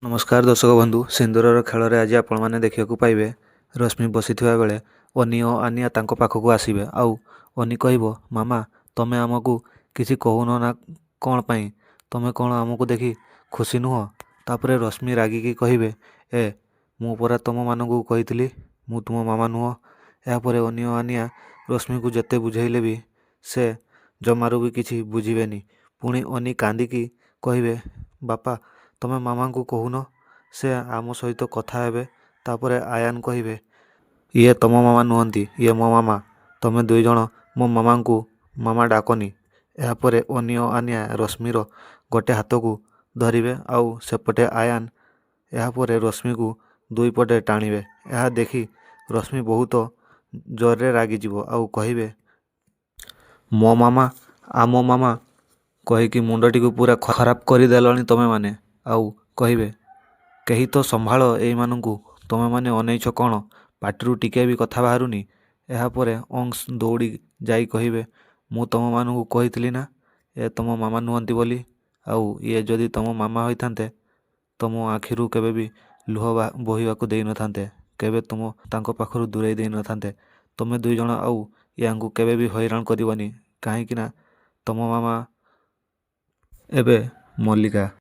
ନମସ୍କାର ଦର୍ଶକ ବନ୍ଧୁ, ସିନ୍ଦୁରର ଖେଳରେ ଆଜି ଆପଣମାନେ ଦେଖିବାକୁ ପାଇବେ ରଶ୍ମି ବସିଥିବା ବେଳେ ଅନି ଓ ଆନିଆ ତାଙ୍କ ପାଖକୁ ଆସିବେ। ଆଉ ଅନି କହିବ, ମାମା ତମେ ଆମକୁ କିଛି କହୁନ ନା କ'ଣ ପାଇଁ? ତମେ କ'ଣ ଆମକୁ ଦେଖି ଖୁସି ନୁହଁ? ତାପରେ ରଶ୍ମି ରାଗିକି କହିବେ, ମୁଁ ପରା ତମମାନଙ୍କୁ କହିଥିଲି ମୁଁ ତୁମ ମାମା ନୁହଁ। ଏହାପରେ ଅନି ଓ ଆନିଆ ରଶ୍ମିକୁ ଯେତେ ବୁଝାଇଲେ ବି ସେ ଜମାରୁ ବି କିଛି ବୁଝିବେନି। ପୁଣି ଅନି କାନ୍ଦିକି କହିବେ, ବାପା ତମେ ମାମାଙ୍କୁ କହୁନ, ସେ ଆମ ସହିତ କଥା ହେବେ। ତାପରେ ଆୟାନ କହିବେ, ଇଏ ତମ ମାମା ନୁହନ୍ତି, ଇଏ ମୋ ମାମା। ତମେ ଦୁଇଜଣ ମୋ ମାମାଙ୍କୁ ମାମା ଡାକନି। ଏହାପରେ ଅନି ଓ ଆନିଆ ରଶ୍ମିର ଗୋଟେ ହାତକୁ ଧରିବେ ଆଉ ସେପଟେ ଆୟାନ ଏହାପରେ ରଶ୍ମିକୁ ଦୁଇପଟେ ଟାଣିବେ। ଏହା ଦେଖି ରଶ୍ମି ବହୁତ ଜୋରରେ ରାଗିଯିବ ଆଉ କହିବେ, ମୋ ମାମା ଆମ ମାମା କହିକି ମୁଣ୍ଡଟିକୁ ପୁରା ଖରାପ କରିଦେଲଣି ତମେମାନେ। ଆଉ କହିବେ, କେହି ତ ସମ୍ଭାଳ ଏଇମାନଙ୍କୁ, ତମେମାନେ ଅନେଇଛ କ'ଣ? ପାଟିରୁ ଟିକେ ବି କଥା ବାହାରୁନି। ଏହାପରେ ଅଂଶ ଦୌଡ଼ି ଯାଇ କହିବେ, ମୁଁ ତମମାନଙ୍କୁ କହିଥିଲି ନା ଏ ତମ ମାମା ନୁହନ୍ତି ବୋଲି। ଆଉ ଇଏ ଯଦି ତମ ମାମା ହୋଇଥାନ୍ତେ ତମ ଆଖିରୁ କେବେ ବି ଲୁହ ବୋହିବାକୁ ଦେଇନଥାନ୍ତେ, କେବେ ତାଙ୍କ ପାଖରୁ ଦୂରେଇ ଦେଇନଥାନ୍ତେ। ତମେ ଦୁଇଜଣ ଆଉ ୟାଙ୍କୁ କେବେ ବି ହଇରାଣ କରିବନି, କାହିଁକି ନା ତମ ମାମା ଏବେ ମଲ୍ଲିକା।